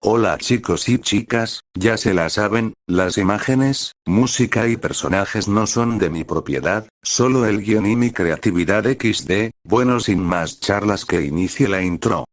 Hola chicos y chicas, ya se la saben, las imágenes, música y personajes no son de mi propiedad, solo el guión y mi creatividad XD, bueno sin más charlas que inicie la intro.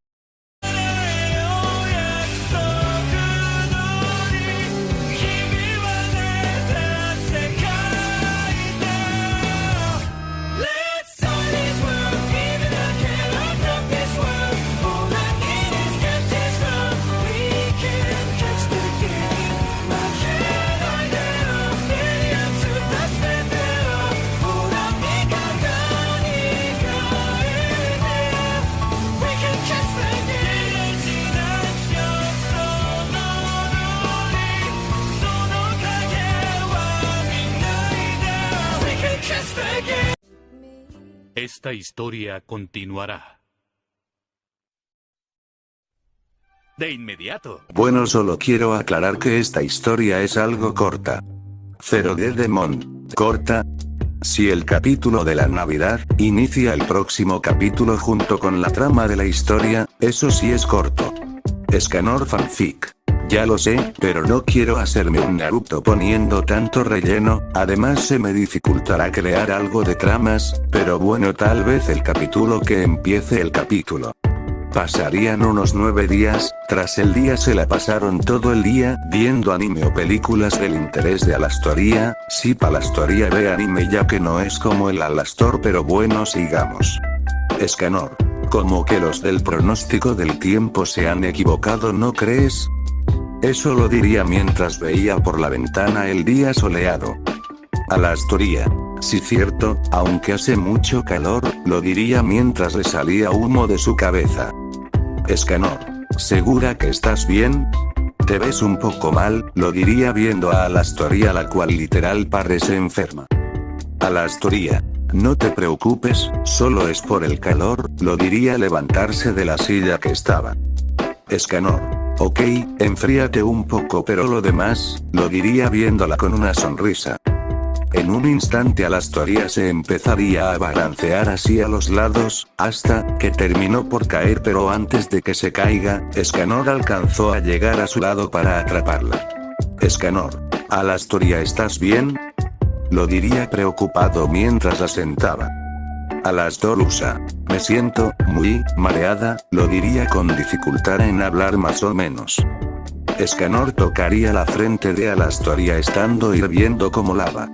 Esta historia continuará. De inmediato. Bueno, solo quiero aclarar que esta historia es algo corta. 0D Demon. Corta. Si el capítulo de la Navidad inicia el próximo capítulo junto con la trama de la historia, eso sí es corto. Escanor fanfic. Ya lo sé, pero no quiero hacerme un Naruto poniendo tanto relleno, además se me dificultará crear algo de tramas, pero bueno, tal vez el capítulo que empiece el capítulo. Pasarían unos 9 días, tras el día se la pasaron todo el día, viendo anime o películas del interés de Alastoria, sí Palastoria ve anime ya que no es como el Alastor pero bueno sigamos. Escanor. Como que los del pronóstico del tiempo se han equivocado, ¿no crees? Eso lo diría mientras veía por la ventana el día soleado. Alastoria. Sí cierto, aunque hace mucho calor, lo diría mientras le salía humo de su cabeza. Escanor. ¿Segura que estás bien? Te ves un poco mal, lo diría viendo a Alastoria la cual literal parece enferma. Alastoria. No te preocupes, solo es por el calor, lo diría levantarse de la silla que estaba. Escanor. Ok, enfríate un poco pero lo demás, lo diría viéndola con una sonrisa. En un instante Alastoria se empezaría a balancear así a los lados, hasta que terminó por caer pero antes de que se caiga, Escanor alcanzó a llegar a su lado para atraparla. Escanor. Alastoria, ¿estás bien? Lo diría preocupado mientras la sentaba. Alastorusa. Me siento muy mareada, lo diría con dificultad en hablar más o menos. Escanor tocaría la frente de Alastoria estando hirviendo como lava.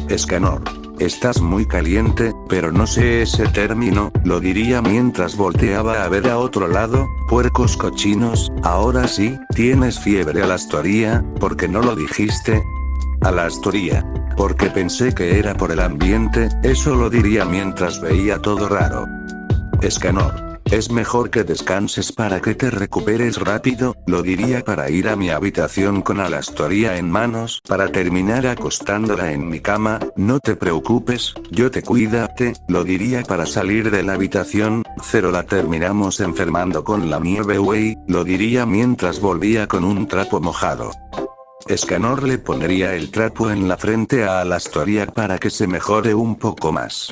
Escanor. Estás muy caliente, pero no sé ese término, lo diría mientras volteaba a ver a otro lado, puercos cochinos, ahora sí, tienes fiebre Alastoria, ¿por qué no lo dijiste? Alastoria. Porque pensé que era por el ambiente, eso lo diría mientras veía todo raro. Escanor. Es mejor que descanses para que te recuperes rápido, lo diría para ir a mi habitación con Alastoria en manos para terminar acostándola en mi cama, no te preocupes, yo te cuídate, lo diría para salir de la habitación, la terminamos enfermando con la nieve wey, lo diría mientras volvía con un trapo mojado. Escanor le pondría el trapo en la frente a Alastoria para que se mejore un poco más.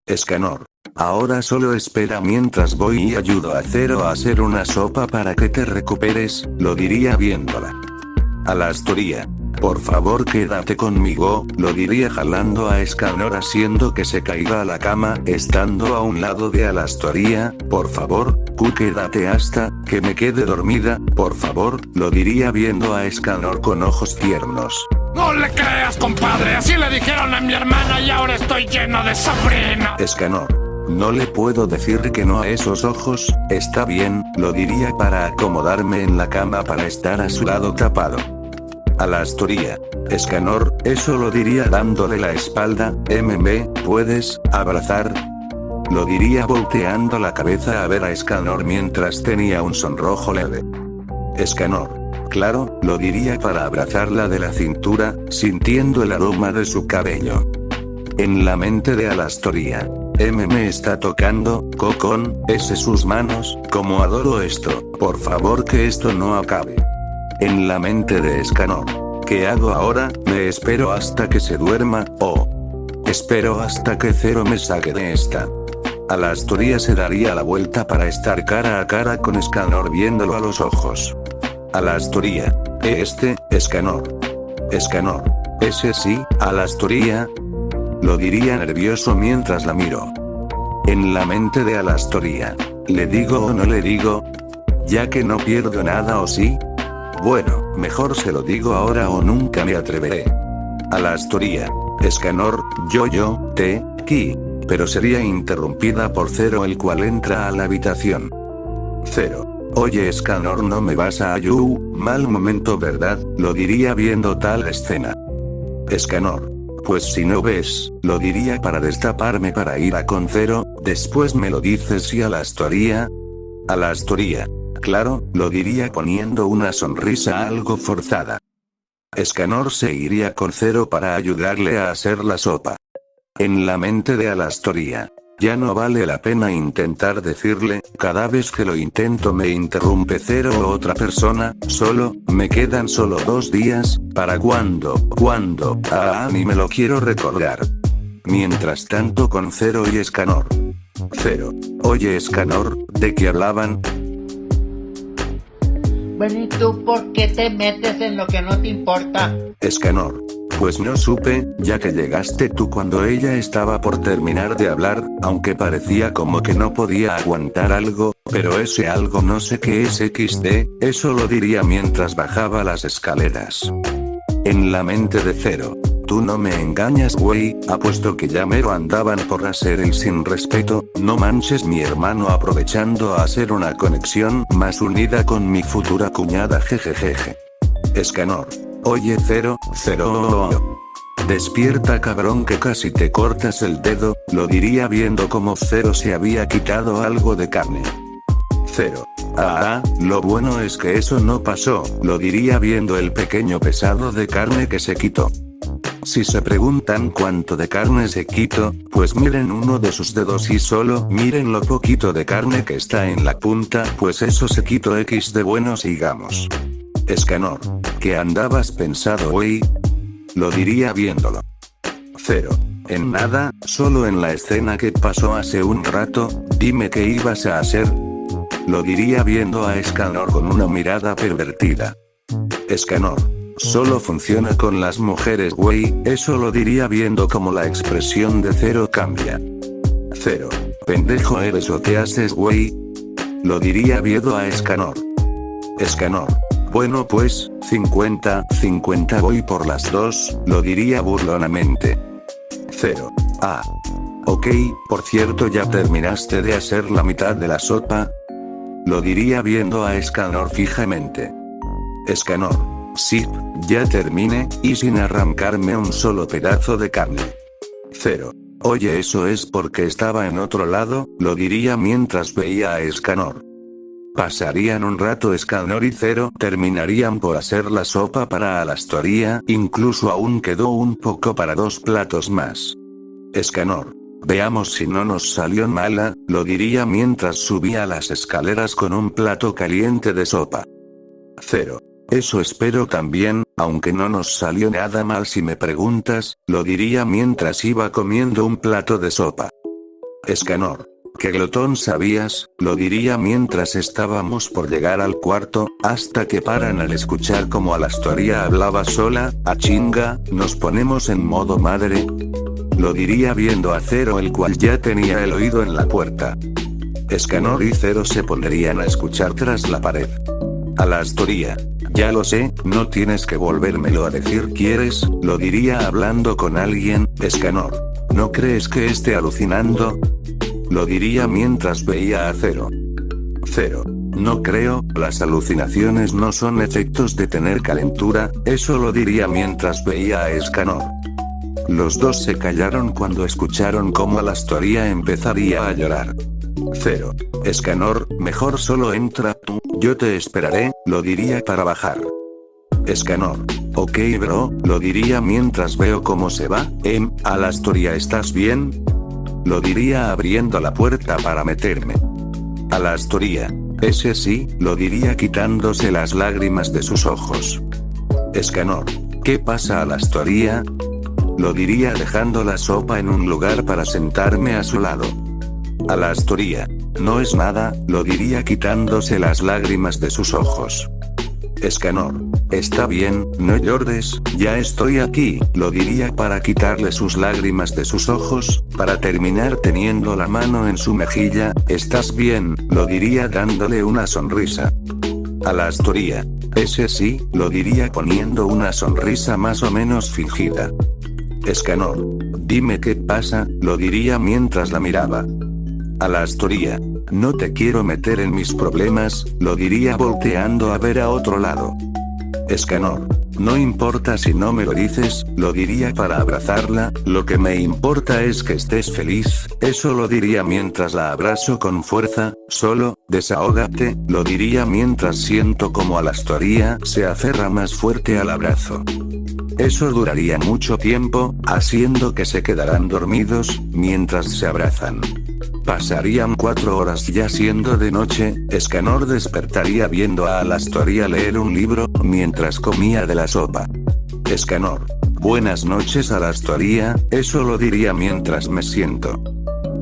Escanor. Ahora solo espera mientras voy y ayudo a Zero a hacer una sopa para que te recuperes, lo diría viéndola. Alastoria. Por favor quédate conmigo, lo diría jalando a Escanor haciendo que se caiga a la cama, estando a un lado de Alastoria, por favor, quédate hasta que me quede dormida, por favor, lo diría viendo a Escanor con ojos tiernos. No le creas, compadre, así le dijeron a mi hermana y ahora estoy lleno de sobrina. Escanor. No le puedo decir que no a esos ojos, está bien, lo diría para acomodarme en la cama para estar a su lado tapado. Alastoria. Escanor, eso lo diría dándole la espalda, ¿puedes abrazar? Lo diría volteando la cabeza a ver a Escanor mientras tenía un sonrojo leve. Escanor. Claro, lo diría para abrazarla de la cintura, sintiendo el aroma de su cabello. En la mente de Alastoria. Me está tocando, cocón, ese sus manos, como adoro esto, por favor que esto no acabe. En la mente de Escanor. ¿Qué hago ahora? ¿Me espero hasta que se duerma, o espero hasta que Zero me saque de esta? Alastoria se daría la vuelta para estar cara a cara con Escanor viéndolo a los ojos. Alastoría. Escanor. Escanor. Ese sí, Alastoría. Lo diría nervioso mientras la miro. En la mente de Alastoría. ¿Le digo o no le digo? Ya que no pierdo nada, ¿o sí? Bueno, mejor se lo digo ahora o nunca me atreveré. Alastoría. Escanor, ki. Pero sería interrumpida por Zero, el cual entra a la habitación. Zero. Oye Escanor, no me vas a ayudar, mal momento verdad, lo diría viendo tal escena. Escanor. Pues si no ves, lo diría para destaparme para ir a con Zero, después me lo dices. Y Alastoría. Alastoría. Claro, lo diría poniendo una sonrisa algo forzada. Escanor se iría con Zero para ayudarle a hacer la sopa. En la mente de Alastoría. Ya no vale la pena intentar decirle, cada vez que lo intento me interrumpe Zero o otra persona, me quedan solo 2 días, ¿para cuándo? Ni me lo quiero recordar. Mientras tanto con Zero y Escanor. Zero. Oye Escanor, ¿de qué hablaban? Bueno, ¿y tú por qué te metes en lo que no te importa? Escanor. Pues no supe, ya que llegaste tú cuando ella estaba por terminar de hablar, aunque parecía como que no podía aguantar algo, pero ese algo no sé qué es XD, eso lo diría mientras bajaba las escaleras. En la mente de Zero. Tú no me engañas, güey, apuesto que ya mero andaban por hacer el sin respeto, no manches, mi hermano aprovechando a hacer una conexión más unida con mi futura cuñada, jejejeje. Escanor. Oye Zero. Despierta cabrón que casi te cortas el dedo, lo diría viendo como Zero se había quitado algo de carne. Zero. Lo bueno es que eso no pasó, lo diría viendo el pequeño pesado de carne que se quitó. Si se preguntan cuánto de carne se quitó, pues miren uno de sus dedos y solo miren lo poquito de carne que está en la punta, pues eso se quitó XD. Bueno, sigamos. Escanor. ¿Qué andabas pensado hoy? Lo diría viéndolo. Zero. En nada, solo en la escena que pasó hace un rato, dime qué ibas a hacer. Lo diría viendo a Escanor con una mirada pervertida. Escanor. Solo funciona con las mujeres, güey, eso lo diría viendo como la expresión de Zero cambia. Zero. Pendejo eres o te haces, güey. Lo diría viendo a Escanor. Escanor. Bueno pues, 50-50 voy por las 2, lo diría burlonamente. Zero. Ok, por cierto, ¿ya terminaste de hacer la mitad de la sopa? Lo diría viendo a Escanor fijamente. Escanor. Sí, ya terminé, y sin arrancarme un solo pedazo de carne. Zero. Oye, eso es porque estaba en otro lado, lo diría mientras veía a Escanor. Pasarían un rato Escanor y Zero, terminarían por hacer la sopa para Alastoría, incluso aún quedó un poco para 2 platos más. Escanor. Veamos si no nos salió mala, lo diría mientras subía las escaleras con un plato caliente de sopa. Zero. Eso espero también, aunque no nos salió nada mal si me preguntas, lo diría mientras iba comiendo un plato de sopa. Escanor. ¿Qué glotón sabías? Lo diría mientras estábamos por llegar al cuarto, hasta que paran al escuchar como Alastoría hablaba sola. A chinga, nos ponemos en modo madre. Lo diría viendo a Zero, el cual ya tenía el oído en la puerta. Escanor y Zero se pondrían a escuchar tras la pared. Alastoría. Ya lo sé, no tienes que volvérmelo a decir, ¿quieres? Lo diría hablando con alguien. Escanor. ¿No crees que esté alucinando? Lo diría mientras veía a Zero. Zero. No creo, las alucinaciones no son efectos de tener calentura, eso lo diría mientras veía a Escanor. Los dos se callaron cuando escucharon cómo Alastoría empezaría a llorar. Zero. Escanor, mejor solo entra tú, yo te esperaré, lo diría para bajar. Escanor. Ok bro, lo diría mientras veo cómo se va. Alastoría, ¿estás bien? Lo diría abriendo la puerta para meterme. Alastoría. Ese sí, lo diría quitándose las lágrimas de sus ojos. Escanor. ¿Qué pasa, Alastoría? Lo diría dejando la sopa en un lugar para sentarme a su lado. Alastoría. No es nada, lo diría quitándose las lágrimas de sus ojos. Escanor. Está bien, no llores, ya estoy aquí, lo diría para quitarle sus lágrimas de sus ojos, para terminar teniendo la mano en su mejilla. Estás bien, lo diría dándole una sonrisa. A la Astoría. Ese sí, lo diría poniendo una sonrisa más o menos fingida. Escanor. Dime qué pasa, lo diría mientras la miraba. A la Astoría. No te quiero meter en mis problemas, lo diría volteando a ver a otro lado. Escanor. No importa si no me lo dices, lo diría para abrazarla, lo que me importa es que estés feliz, eso lo diría mientras la abrazo con fuerza. Solo, desahógate, lo diría mientras siento como a la Astoría se aferra más fuerte al abrazo. Eso duraría mucho tiempo, haciendo que se quedaran dormidos, mientras se abrazan. Pasarían 4 horas ya siendo de noche. Escanor despertaría viendo a la Astoría leer un libro, mientras comía de la sopa. Escanor. Buenas noches a la Astoría, eso lo diría mientras me siento.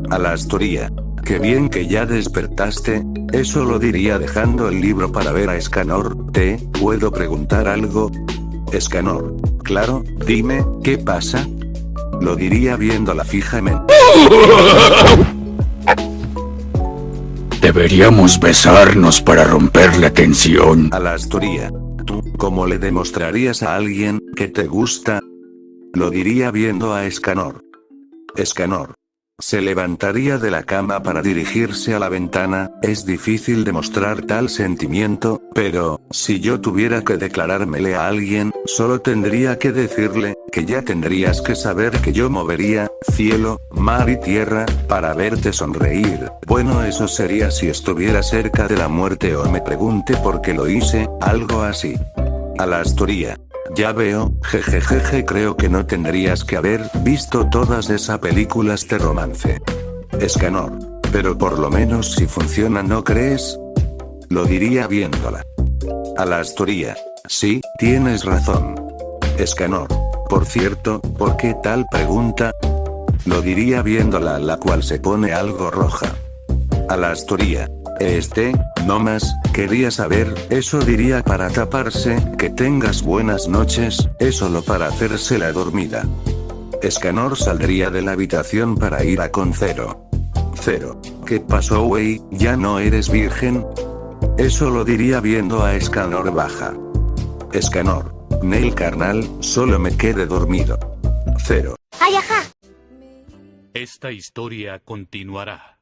A la Astoría. Qué bien que ya despertaste, eso lo diría dejando el libro para ver a Escanor. ¿Te puedo preguntar algo? Escanor. Claro, dime, ¿qué pasa? Lo diría viéndola fijamente. Deberíamos besarnos para romper la tensión. A la Astoría. ¿Tú cómo le demostrarías a alguien que te gusta? Lo diría viendo a Escanor. Escanor. Se levantaría de la cama para dirigirse a la ventana. Es difícil demostrar tal sentimiento, pero, si yo tuviera que declarármele a alguien, solo tendría que decirle, que ya tendrías que saber que yo movería, cielo, mar y tierra, para verte sonreír. Bueno, eso sería si estuviera cerca de la muerte o me pregunte por qué lo hice, algo así. A la Astoría. Ya veo, jejejeje, creo que no tendrías que haber visto todas esas películas de romance. Escanor. Pero por lo menos si funciona, ¿no crees? Lo diría viéndola. A la Astoría. Sí, tienes razón. Escanor. Por cierto, ¿por qué tal pregunta? Lo diría viéndola, la cual se pone algo roja. A la Astoría. No más, quería saber, eso diría para taparse, que tengas buenas noches, es solo para hacerse la dormida. Escanor saldría de la habitación para ir a con Cero. Cero. ¿Qué pasó, wey? ¿Ya no eres virgen? Eso lo diría viendo a Escanor baja. Escanor. Neil carnal, solo me quedé dormido. Cero. Esta historia continuará.